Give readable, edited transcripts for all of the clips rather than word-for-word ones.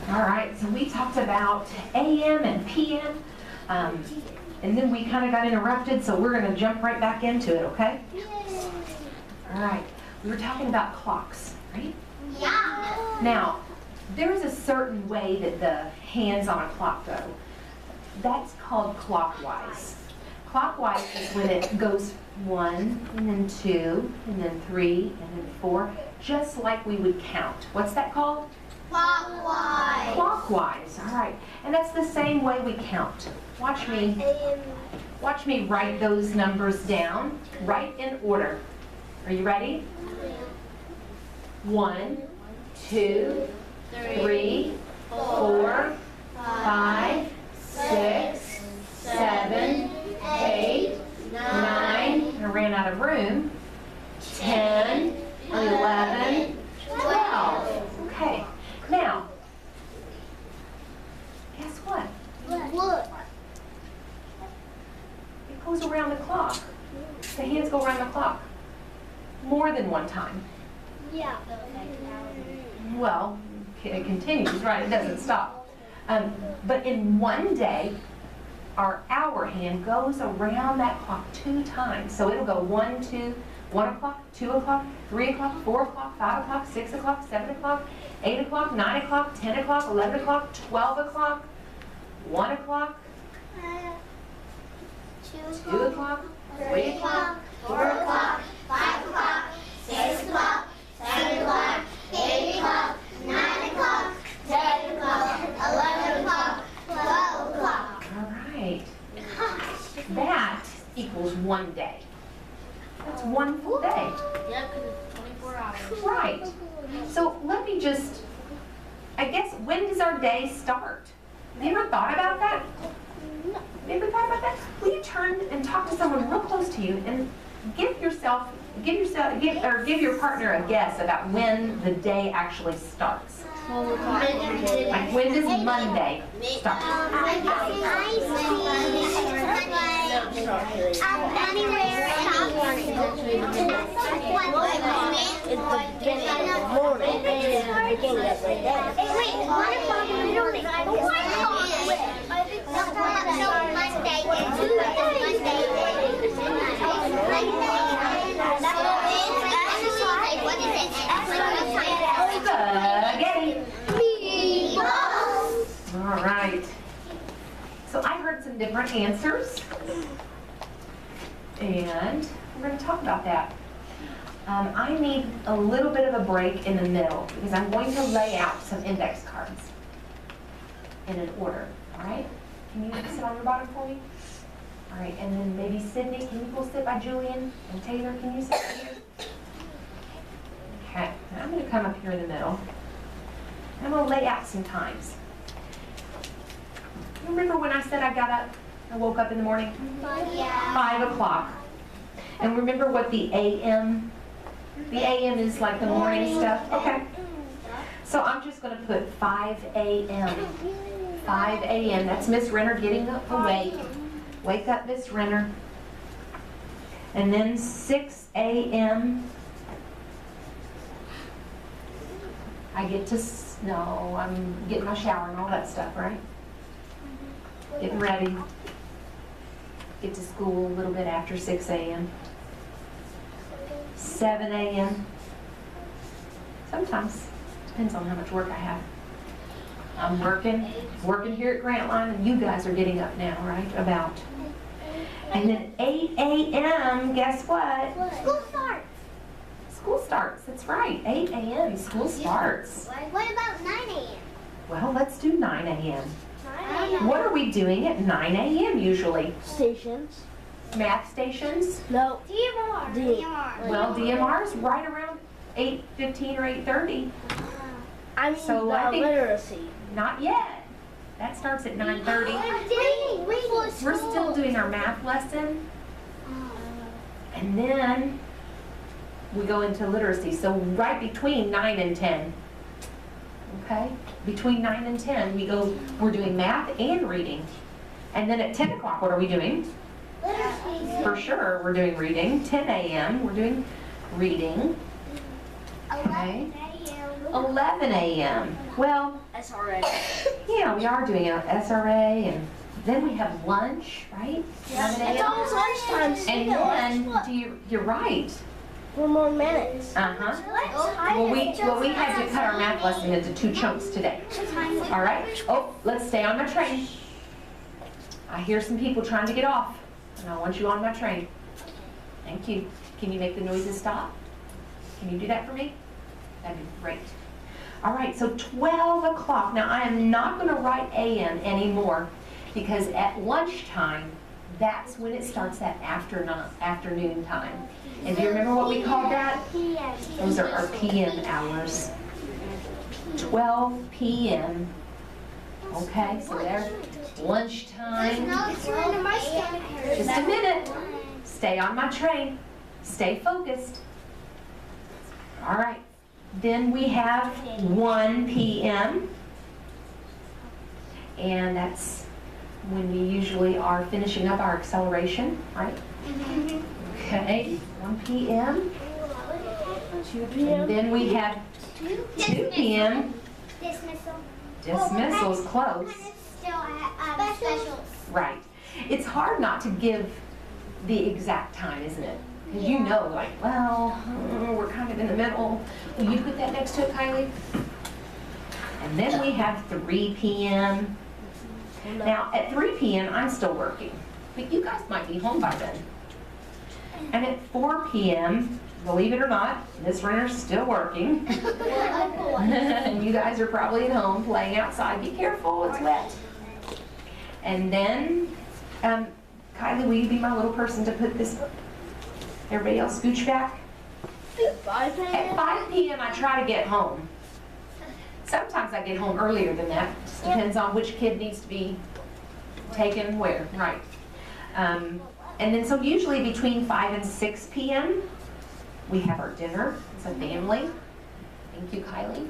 All right, so we talked about AM and PM, and then we kind of got interrupted, so we're going to jump right back into it, okay? All right, we were talking about clocks, right? Yeah. Now, there's a certain way that the hands on a clock go. That's called clockwise. Clockwise is when it goes 1, and then 2, and then 3, and then 4, just like we would count. What's that called? Clockwise. Clockwise, all right. And that's the same way we count. Watch me write those numbers down, right in order. Are you ready? 1, 2, 3, 4, 5, 6, 7, 8, 9. I ran out of room. 10, 11, 12. Okay. Now, guess what? Look. It goes around the clock. The hands go around the clock more than one time. Yeah. Well, it continues, right? It doesn't stop. But in one day, our hour hand goes around that clock 2 times. So it'll go 1 o'clock, 2 o'clock, 3 o'clock, 4 o'clock, 5 o'clock, 6 o'clock, 7 o'clock, 8 o'clock, 9 o'clock, 10 o'clock, 11 o'clock, 12 o'clock, 1 o'clock, 2 o'clock, 3 o'clock, 4 o'clock, 5 o'clock, 6 o'clock, 7 o'clock, 8 o'clock, 9 o'clock, 10 o'clock, 11 o'clock, 12 o'clock. All right. That equals one day. That's one full day. Yeah, because it's 24 hours. Right. So let me just, I guess, when does our day start? Have you ever thought about that? Have you ever thought about that? Will you turn and talk to someone real close to you and give your partner a guess about when the day actually starts? Like, when does Monday start? It's the beginning of the morning. Beginning of the day. Wait, 1 o'clock in the morning. Monday and Spaghetti. All right. So I heard some different answers, and we're going to talk about that. I need a little bit of a break in the middle because I'm going to lay out some index cards in an order. All right? Can you sit on your bottom for me? All right, and then maybe Sydney, can you go sit by Julian? And Taylor, can you sit right here? Okay, I'm going to come up here in the middle. I'm going to lay out some times. You remember when I said I woke up in the morning? Yeah. 5 o'clock. And remember what the AM is like the morning stuff? Okay. So I'm just going to put 5 a.m. 5 a.m. That's Miss Renner getting awake. Wake up, Miss Renner. And then 6 a.m. I get to, no, I'm getting my shower and all that stuff, right? Getting ready. Get to school a little bit after 6 a.m. 7 a.m. Sometimes. Depends on how much work I have. I'm working here at Grantline, and you guys are getting up now, right? About. And then 8 a.m., guess what? School starts. School starts, that's right. 8 a.m., school starts. What about 9 a.m.? Well, let's do 9 a.m. 9 a.m. What are we doing at 9 a.m. usually? Stations. Math stations? No. DMR. DMR. Well, DMR's right around 8:15 or 8:30. I mean So I think- literacy. Not yet. That starts at 9:30. We're still doing our math lesson. And then we go into literacy. So right between 9 and 10. Okay? Between 9 and 10, we're doing math and reading. And then at 10 o'clock, what are we doing? Literacy. For sure, we're doing reading. 10 a.m., we're doing reading. 11 a.m. 11 a.m. Well, SRA. yeah, we are doing a SRA, and then we have lunch, right? 11 It's a.m. almost lunchtime. And then, you're right. 4 more minutes. Uh-huh. Well, we had to cut our math lesson into 2 chunks today. All right? Oh, let's stay on my train. I hear some people trying to get off, and I want you on my train. Thank you. Can you make the noises stop? Can you do that for me? That'd be great. All right, so 12 o'clock. Now, I am not going to write a.m. anymore because at lunchtime, that's when it starts that afternoon time. And do you remember what we called that? Those are our p.m. hours. 12 p.m. Okay, so there's lunchtime. Just a minute. Stay on my train. Stay focused. All right. Then we have 1 p.m. And that's when we usually are finishing up our acceleration, right? Okay, 1 p.m. 2 p.m. And then we have 2 p.m. Dismissal. Dismissal's close. Still specials. Right. It's hard not to give the exact time, isn't it? Because you know, like, well, we're kind of in the middle. Will you put that next to it, Kylie? And then we have 3 p.m. Now, at 3 p.m., I'm still working. But you guys might be home by then. And at 4 p.m., believe it or not, Miss Renner's still working. And you guys are probably at home playing outside. Be careful, it's wet. And then, Kylie, will you be my little person to put this, everybody else scooch back? 5 At p.m. 5 p.m. I try to get home. Sometimes I get home earlier than that. Just depends on which kid needs to be taken where, right. And then so usually between 5 and 6 p.m. we have our dinner as a family. Thank you, Kylie.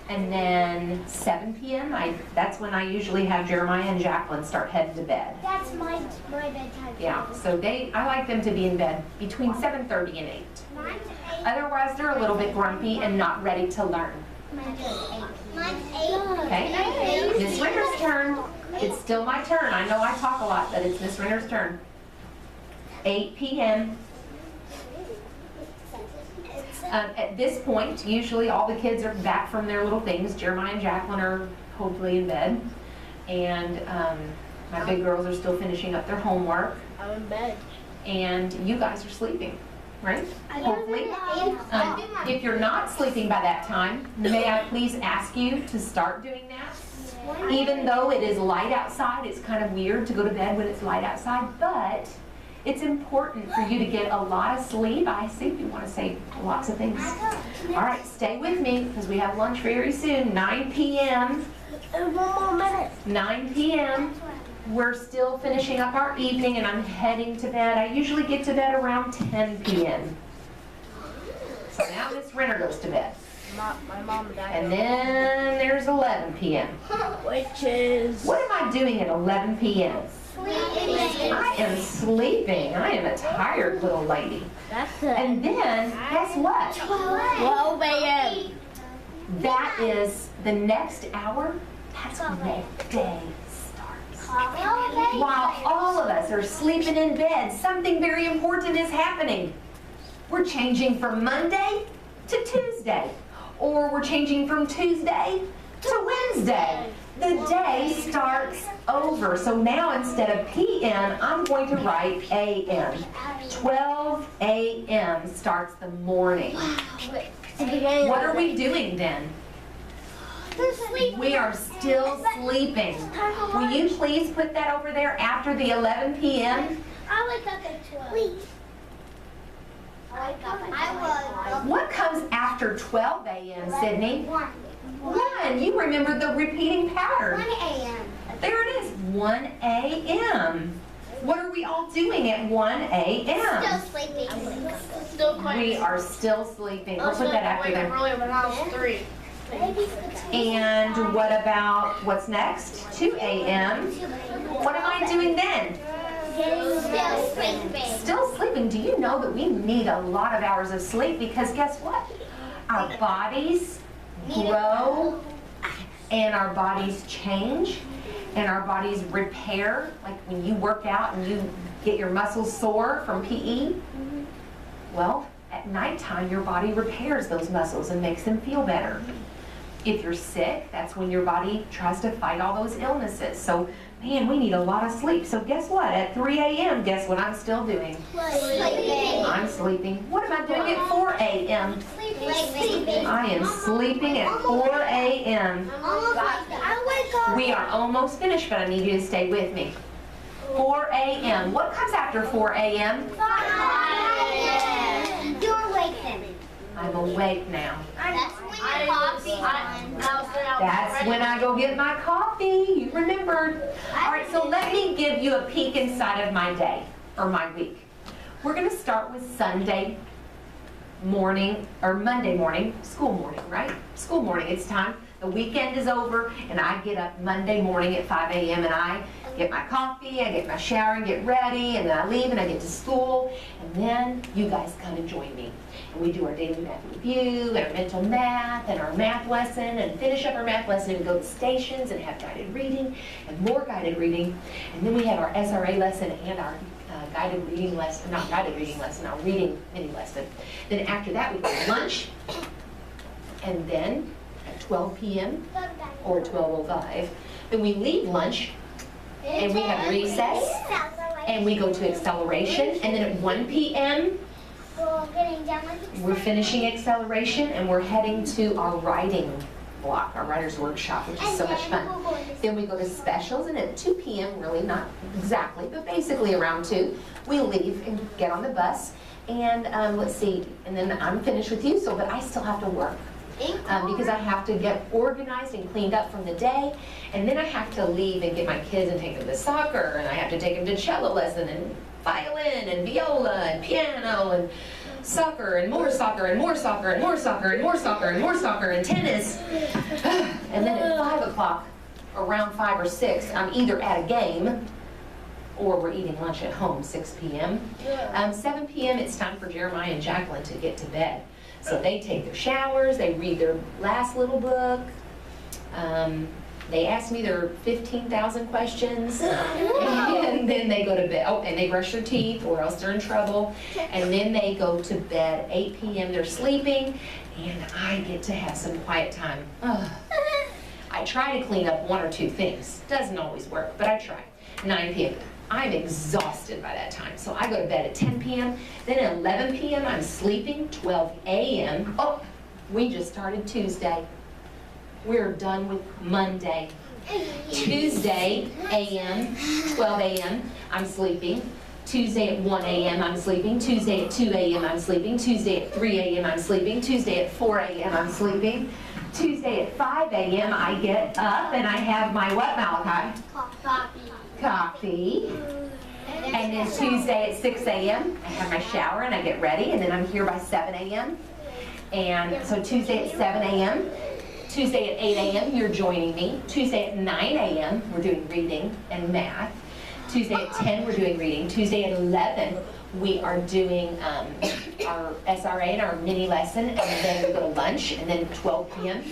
And then 7 p.m. that's when I usually have Jeremiah and Jacqueline start heading to bed. That's my bedtime. Yeah, so I like them to be in bed between 7:30 and 8. Mine's 8. Otherwise, they're a little bit grumpy and not ready to learn. Mine's 8. Mine's 8. Okay, Miss Renner's turn. It's still my turn. I know I talk a lot, but it's Miss Renner's turn. 8 p.m. At this point, usually all the kids are back from their little things. Jeremiah and Jacqueline are hopefully in bed. And my big girls are still finishing up their homework. I'm in bed. And you guys are sleeping, right? Hopefully. I If you're not sleeping by that time, may I please ask you to start doing that? Even though it is light outside, it's kind of weird to go to bed when it's light outside, but it's important for you to get a lot of sleep. I see you want to say lots of things. All right, stay with me because we have lunch very soon. 9 p.m. 1 more minute. 9 p.m. We're still finishing up our evening and I'm heading to bed. I usually get to bed around 10 p.m. So now Miss Renner goes to bed. My mom died. And then there's 11 p.m. Which is... What am I doing at 11 p.m.? I am sleeping. I am a tired little lady. That's it. And then, guess what? 12 a.m. That is the next hour. That's when the day starts. While all of us are sleeping in bed, something very important is happening. We're changing from Monday to Tuesday. Or we're changing from Tuesday to Wednesday. The day starts over. So now instead of p.m., I'm going to write a.m. 12 a.m. starts the morning. What are we doing then? We are still sleeping. Will you please put that over there after the 11 p.m.? I wake up at 12. What comes after 12 a.m., Sydney? 1. 1. You remember the repeating pattern. 1 a.m. There it is, 1 a.m. What are we all doing at 1 a.m.? Still sleeping. Still quite... We are still sleeping. We'll put that after there. Earlier when I was 3. And what about, what's next? 2 a.m. What am I doing then? Still sleeping. Still sleeping. Do you know that we need a lot of hours of sleep? Because guess what? Our bodies grow and our bodies change and our bodies repair. Like when you work out and you get your muscles sore from PE, well, at nighttime your body repairs those muscles and makes them feel better. If you're sick, that's when your body tries to fight all those illnesses. So, man, we need a lot of sleep. So guess what? At 3 a.m., guess what I'm still doing? Sleeping. I'm sleeping. What am I doing at 4 a.m.? Sleeping. I am sleeping at 4 a.m. I wake up. We are almost finished, but I need you to stay with me. 4 a.m. What comes after 4 a.m.? 5 a.m. You're awake then. I'm awake now. That's when your coffee That's when I go get my coffee. You remembered. All right, so let me give you a peek inside of my day or my week. We're going to start with Sunday morning or Monday morning, school morning, right? School morning, it's time. The weekend is over and I get up Monday morning at 5 a.m. and I get my coffee, I get my shower and get ready, and then I leave and I get to school, and then you guys come and join me. And we do our daily math review and our mental math and our math lesson and finish up our math lesson and go to stations and have guided reading and more guided reading. And then we have our SRA lesson and our guided reading lesson, not guided reading lesson, our reading mini lesson. Then after that we go to lunch, and then at 12 p.m. or 12:05, then we leave lunch and we have recess and we go to acceleration, and then at 1 p.m. we're finishing acceleration and we're heading to our writing block, our writer's workshop, which is so much fun. Then we go to specials, and at 2 p.m., really not exactly, but basically around 2, we leave and get on the bus, and let's see, and then I'm finished with you, but I still have to work. Because I have to get organized and cleaned up from the day, and then I have to leave and get my kids and take them to soccer, and I have to take them to cello lesson and violin and viola and piano and soccer and more soccer and more soccer and more soccer and more soccer and more soccer and tennis. And then at 5 o'clock, around 5 or 6, I'm either at a game or we're eating lunch at home, 6 p.m. 7 p.m. it's time for Jeremiah and Jacqueline to get to bed. So they take their showers, they read their last little book, they ask me their 15,000 questions, and then they go to bed. Oh, and they brush their teeth or else they're in trouble. And then they go to bed, 8 p.m. they're sleeping, and I get to have some quiet time. I try to clean up 1 or 2 things. Doesn't always work, but I try. 9 p.m. I'm exhausted by that time, so I go to bed at 10 p.m. Then at 11 p.m. I'm sleeping. 12 a.m. Oh, we just started Tuesday. We're done with Monday. Tuesday a.m., 12 a.m. I'm sleeping. Tuesday at 1 a.m. I'm sleeping. Tuesday at 2 a.m. I'm sleeping. Tuesday at 3 a.m. I'm sleeping. Tuesday at 4 a.m. I'm sleeping. Tuesday at 5 a.m. I get up and I have my what, Malachi? Coffee. And then Tuesday at 6 a.m. I have my shower and I get ready, and then I'm here by 7 a.m. And so Tuesday at 7 a.m. Tuesday at 8 a.m. you're joining me. Tuesday at 9 a.m. we're doing reading and math. Tuesday at 10 we're doing reading. Tuesday at 11 we are doing our SRA and our mini lesson, and then we go to lunch, and then 12 p.m.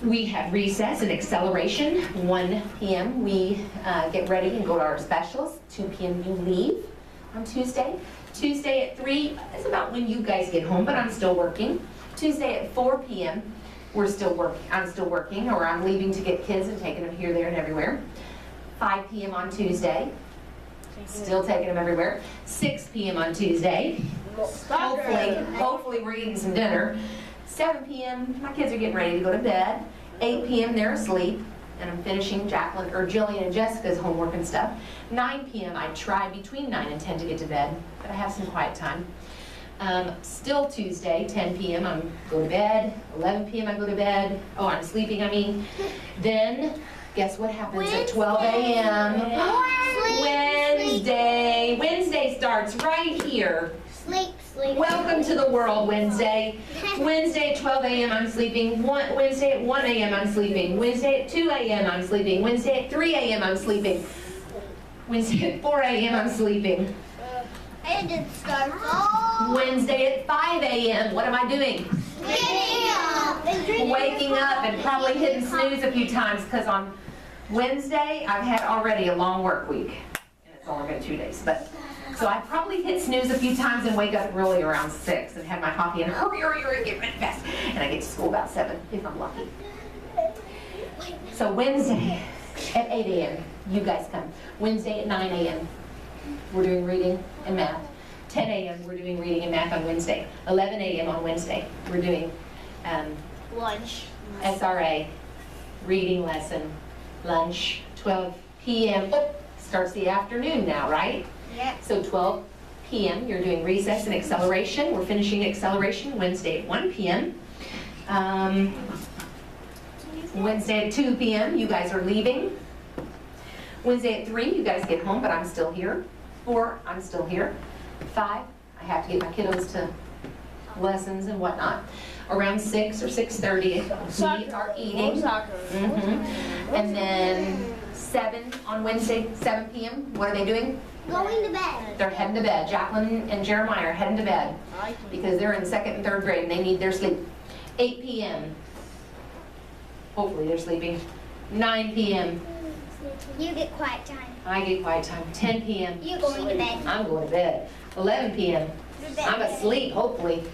we have recess and acceleration. 1 p.m. we get ready and go to our specials. 2 p.m. you leave on Tuesday. Tuesday at 3 is about when you guys get home, but I'm still working. Tuesday at 4 p.m. I'm still working, or I'm leaving to get kids and taking them here, there, and everywhere. 5 p.m. on Tuesday, still taking them everywhere. 6 p.m. on Tuesday, hopefully we're eating some dinner. 7 p.m. my kids are getting ready to go to bed. 8 p.m. they're asleep, and I'm finishing Jillian and Jessica's homework and stuff. 9 p.m. I try between 9 and 10 to get to bed, but I have some quiet time. Still Tuesday, 10 p.m. I go to bed. 11 p.m. I go to bed. Oh, I'm sleeping, I mean. Then, guess what happens at 12 a.m.? Wednesday. Wednesday starts right here. Sleep. Welcome to the world, Wednesday. Wednesday at 12 a.m. I'm sleeping. Wednesday at 1 a.m. I'm sleeping. Wednesday at 2 a.m. I'm sleeping. Wednesday at 3 a.m. I'm sleeping. Wednesday at 4 a.m. I'm sleeping. And it starts all Wednesday at 5 a.m. What am I doing? getting up. waking up and probably hitting snooze a few times because on Wednesday, I've had already a long work week. And it's only been 2 days, but. So I probably hit snooze a few times and wake up really around 6 and have my coffee and hurry, get ready fast. And I get to school about 7 if I'm lucky. So Wednesday at 8 a.m., you guys come. Wednesday at 9 a.m., we're doing reading and math. 10 a.m., we're doing reading and math on Wednesday. 11 a.m. on Wednesday, we're doing Lunch. SRA, reading lesson, lunch. 12 p.m., starts the afternoon now, right? Yeah. So 12 p.m., you're doing recess and acceleration. We're finishing acceleration Wednesday at 1 p.m. Wednesday at 2 p.m., you guys are leaving. Wednesday at 3, you guys get home, but I'm still here. 4, I'm still here. 5, I have to get my kiddos to lessons and whatnot. Around 6 or 6:30, we are eating. And then 7 on Wednesday, 7 p.m., what are they doing? Going to bed. They're heading to bed. Jacqueline and Jeremiah are heading to bed because they're in 2nd and 3rd grade and they need their sleep. 8 p.m. Hopefully they're sleeping. 9 p.m. You get quiet time. I get quiet time. 10 p.m. You going to bed. I'm going to bed. 11 p.m. I'm asleep, hopefully.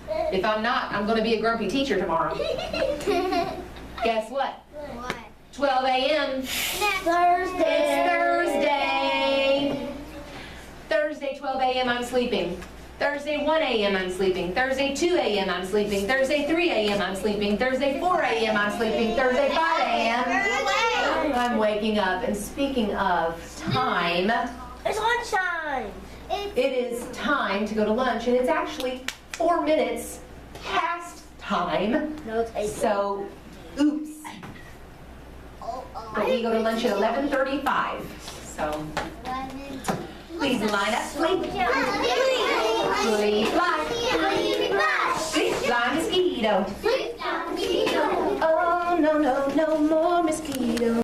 If I'm not, I'm going to be a grumpy teacher tomorrow. Guess what? What? 12 a.m. Thursday. It's Thursday. Thursday, 12 a.m. I'm sleeping. Thursday, 1 a.m. I'm sleeping. Thursday, 2 a.m. I'm sleeping. Thursday, 3 a.m. I'm sleeping. Thursday, 4 a.m. I'm sleeping. Thursday, 5 a.m. I'm waking up. And speaking of time, It's lunchtime. it is time to go to lunch. And it's actually 4 minutes past time. No, it's 8. So, oops. But we go to lunch at 11:35. So, please line up, sleep. Sleep like, sleep like mosquito. Oh, no, no, no more mosquito.